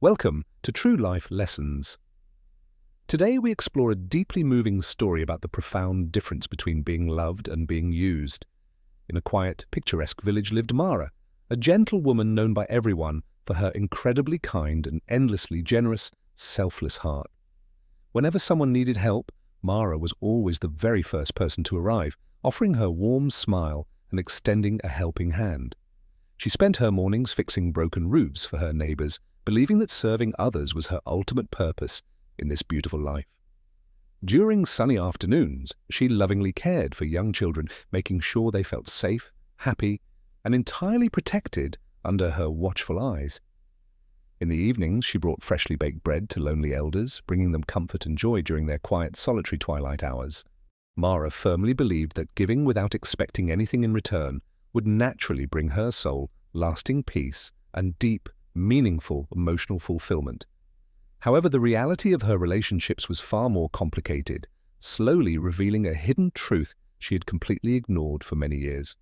Welcome to True Life Lessons. Today we explore a deeply moving story about the profound difference between being loved and being used. In a quiet, picturesque village lived Mara, a gentle woman known by everyone for her incredibly kind and endlessly generous, selfless heart. Whenever someone needed help, Mara was always the very first person to arrive, offering her warm smile and extending a helping hand. She spent her mornings fixing broken roofs for her neighbors, believing that serving others was her ultimate purpose in this beautiful life. During sunny afternoons, she lovingly cared for young children, making sure they felt safe, happy, and entirely protected under her watchful eyes. In the evenings, she brought freshly baked bread to lonely elders, bringing them comfort and joy during their quiet, solitary twilight hours. Mara firmly believed that giving without expecting anything in return would naturally bring her soul lasting peace and deep, meaningful emotional fulfillment. However, the reality of her relationships was far more complicated, slowly revealing a hidden truth she had completely ignored for many years.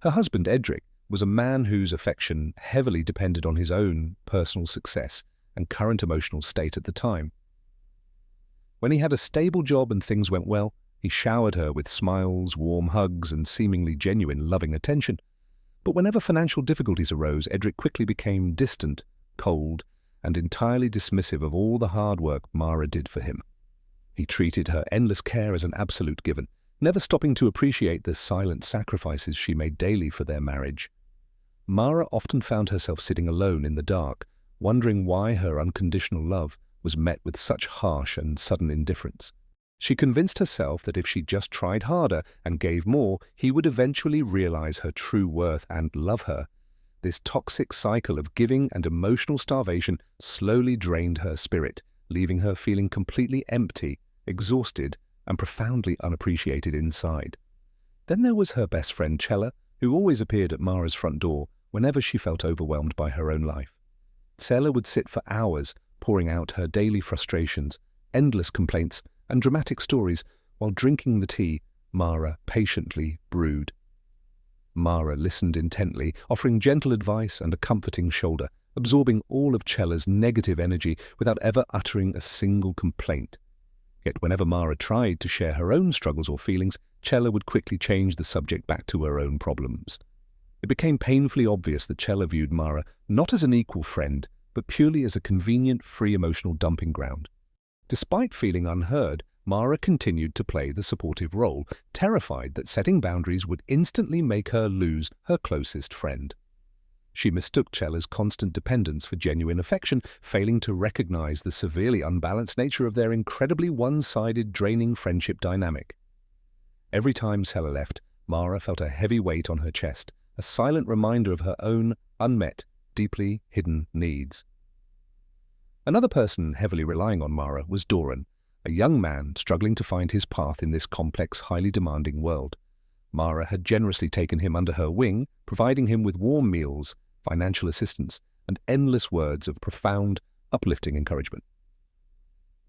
Her husband, Edric, was a man whose affection heavily depended on his own personal success and current emotional state at the time. When he had a stable job and things went well, he showered her with smiles, warm hugs, and seemingly genuine loving attention. But whenever financial difficulties arose, Edric quickly became distant, cold, and entirely dismissive of all the hard work Mara did for him. He treated her endless care as an absolute given, never stopping to appreciate the silent sacrifices she made daily for their marriage. Mara often found herself sitting alone in the dark, wondering why her unconditional love was met with such harsh and sudden indifference. She convinced herself that if she just tried harder and gave more, he would eventually realize her true worth and love her. This toxic cycle of giving and emotional starvation slowly drained her spirit, leaving her feeling completely empty, exhausted, and profoundly unappreciated inside. Then there was her best friend Cella, who always appeared at Mara's front door whenever she felt overwhelmed by her own life. Cella would sit for hours, pouring out her daily frustrations, endless complaints, and dramatic stories while drinking the tea Mara patiently brewed. Mara listened intently, offering gentle advice and a comforting shoulder, absorbing all of Cella's negative energy without ever uttering a single complaint. Yet whenever Mara tried to share her own struggles or feelings, Cella would quickly change the subject back to her own problems. It became painfully obvious that Cella viewed Mara not as an equal friend, but purely as a convenient, free emotional dumping ground. Despite feeling unheard, Mara continued to play the supportive role, terrified that setting boundaries would instantly make her lose her closest friend. She mistook Cella's constant dependence for genuine affection, failing to recognize the severely unbalanced nature of their incredibly one-sided, draining friendship dynamic. Every time Cella left, Mara felt a heavy weight on her chest, a silent reminder of her own unmet, deeply hidden needs. Another person heavily relying on Mara was Doran, a young man struggling to find his path in this complex, highly demanding world. Mara had generously taken him under her wing, providing him with warm meals, financial assistance, and endless words of profound, uplifting encouragement.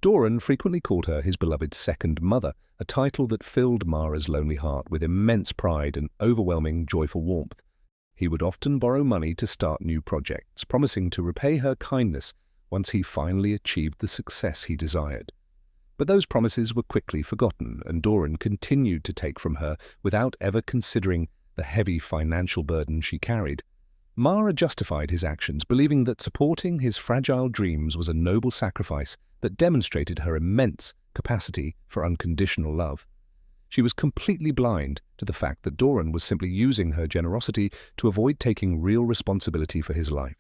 Doran frequently called her his beloved second mother, a title that filled Mara's lonely heart with immense pride and overwhelming joyful warmth. He would often borrow money to start new projects, promising to repay her kindness once he finally achieved the success he desired. But those promises were quickly forgotten, and Doran continued to take from her without ever considering the heavy financial burden she carried. Mara justified his actions, believing that supporting his fragile dreams was a noble sacrifice that demonstrated her immense capacity for unconditional love. She was completely blind to the fact that Doran was simply using her generosity to avoid taking real responsibility for his life.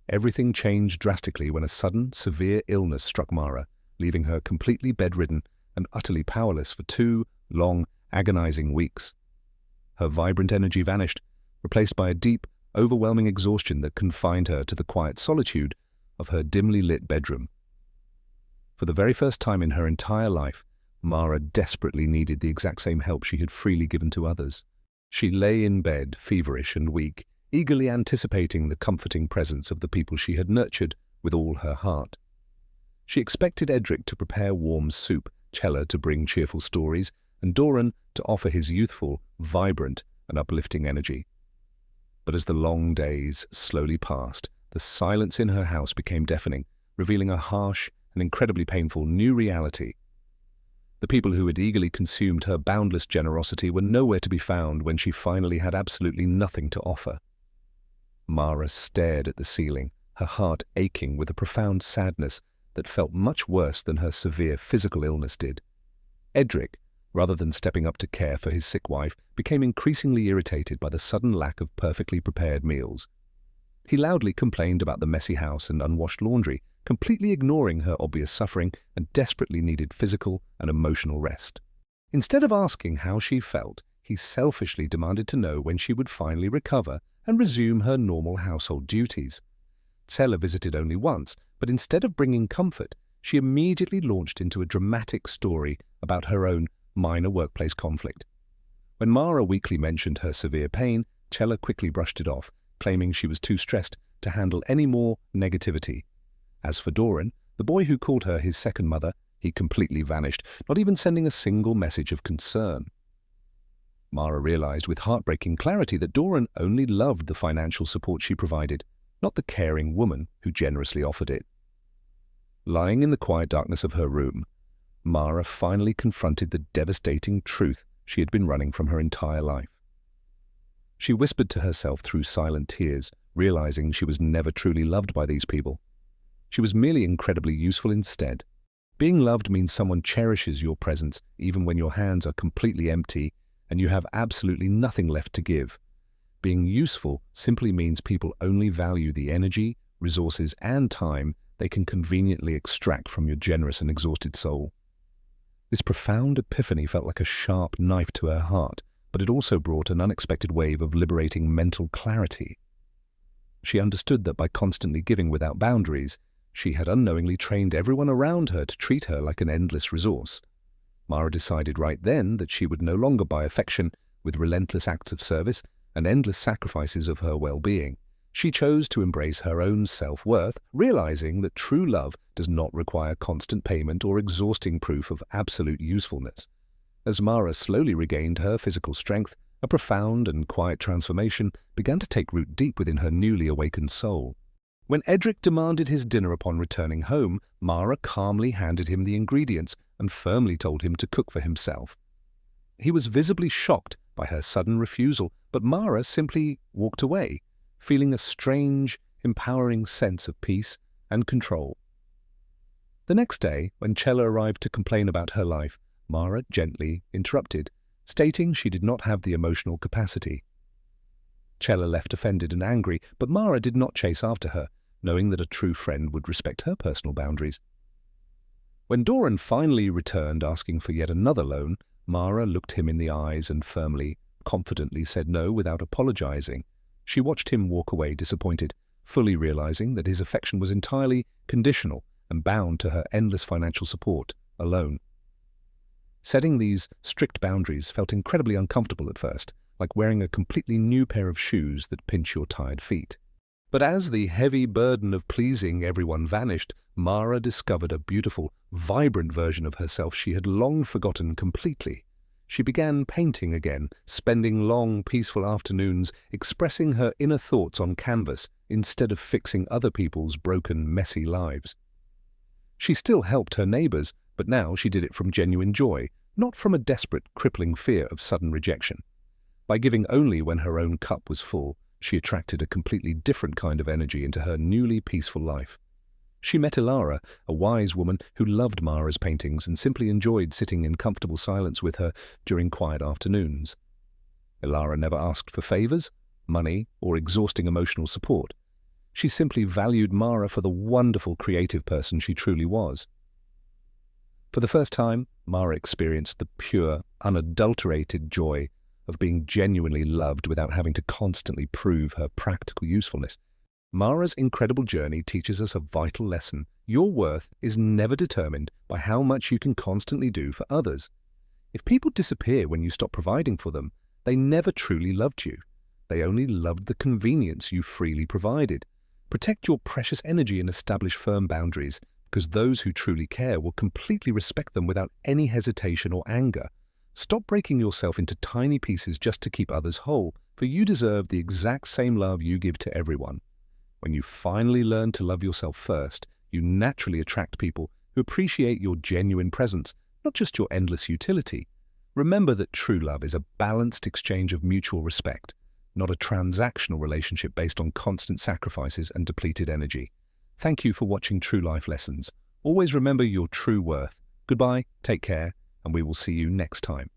Everything changed drastically when a sudden, severe illness struck Mara, leaving her completely bedridden and utterly powerless for 2 long, agonizing weeks. Her vibrant energy vanished, replaced by a deep, overwhelming exhaustion that confined her to the quiet solitude of her dimly lit bedroom. For the very first time in her entire life, Mara desperately needed the exact same help she had freely given to others. She lay in bed, feverish and weak, eagerly anticipating the comforting presence of the people she had nurtured with all her heart. She expected Edric to prepare warm soup, Cella to bring cheerful stories, and Doran to offer his youthful, vibrant, and uplifting energy. But as the long days slowly passed, the silence in her house became deafening, revealing a harsh and incredibly painful new reality. The people who had eagerly consumed her boundless generosity were nowhere to be found when she finally had absolutely nothing to offer. Mara stared at the ceiling, her heart aching with a profound sadness that felt much worse than her severe physical illness did. Edric, rather than stepping up to care for his sick wife, became increasingly irritated by the sudden lack of perfectly prepared meals. He loudly complained about the messy house and unwashed laundry, completely ignoring her obvious suffering and desperately needed physical and emotional rest. Instead of asking how she felt, he selfishly demanded to know when she would finally recover and resume her normal household duties. Cella visited only once, but instead of bringing comfort, she immediately launched into a dramatic story about her own minor workplace conflict. When Mara weakly mentioned her severe pain, Cella quickly brushed it off, claiming she was too stressed to handle any more negativity. As for Doran, the boy who called her his second mother, he completely vanished, not even sending a single message of concern. Mara realized with heartbreaking clarity that Doran only loved the financial support she provided, not the caring woman who generously offered it. Lying in the quiet darkness of her room, Mara finally confronted the devastating truth she had been running from her entire life. She whispered to herself through silent tears, realizing she was never truly loved by these people. She was merely incredibly useful instead. Being loved means someone cherishes your presence even when your hands are completely empty and you have absolutely nothing left to give. Being useful simply means people only value the energy, resources, and time they can conveniently extract from your generous and exhausted soul. This profound epiphany felt like a sharp knife to her heart, but it also brought an unexpected wave of liberating mental clarity. She understood that by constantly giving without boundaries, she had unknowingly trained everyone around her to treat her like an endless resource. Mara decided right then that she would no longer buy affection with relentless acts of service and endless sacrifices of her well-being. She chose to embrace her own self-worth, realizing that true love does not require constant payment or exhausting proof of absolute usefulness. As Mara slowly regained her physical strength, a profound and quiet transformation began to take root deep within her newly awakened soul. When Edric demanded his dinner upon returning home, Mara calmly handed him the ingredients and firmly told him to cook for himself. He was visibly shocked by her sudden refusal, but Mara simply walked away, feeling a strange, empowering sense of peace and control. The next day, when Cella arrived to complain about her life, Mara gently interrupted, stating she did not have the emotional capacity. Cella left offended and angry, but Mara did not chase after her, knowing that a true friend would respect her personal boundaries. When Doran finally returned asking for yet another loan, Mara looked him in the eyes and firmly, confidently said no without apologizing. She watched him walk away disappointed, fully realizing that his affection was entirely conditional and bound to her endless financial support alone. Setting these strict boundaries felt incredibly uncomfortable at first, like wearing a completely new pair of shoes that pinch your tired feet. But as the heavy burden of pleasing everyone vanished, Mara discovered a beautiful, vibrant version of herself she had long forgotten completely. She began painting again, spending long, peaceful afternoons expressing her inner thoughts on canvas instead of fixing other people's broken, messy lives. She still helped her neighbors, but now she did it from genuine joy, not from a desperate, crippling fear of sudden rejection. By giving only when her own cup was full, she attracted a completely different kind of energy into her newly peaceful life. She met Ilara, a wise woman who loved Mara's paintings and simply enjoyed sitting in comfortable silence with her during quiet afternoons. Ilara never asked for favors, money, or exhausting emotional support. She simply valued Mara for the wonderful creative person she truly was. For the first time, Mara experienced the pure, unadulterated joy of being genuinely loved without having to constantly prove her practical usefulness. Mara's incredible journey teaches us a vital lesson. Your worth is never determined by how much you can constantly do for others. If people disappear when you stop providing for them, they never truly loved you. They only loved the convenience you freely provided. Protect your precious energy and establish firm boundaries, because those who truly care will completely respect them without any hesitation or anger. Stop breaking yourself into tiny pieces just to keep others whole, for you deserve the exact same love you give to everyone. When you finally learn to love yourself first, you naturally attract people who appreciate your genuine presence, not just your endless utility. Remember that true love is a balanced exchange of mutual respect, not a transactional relationship based on constant sacrifices and depleted energy. Thank you for watching True Life Lessons. Always remember your true worth. Goodbye, take care, and we will see you next time.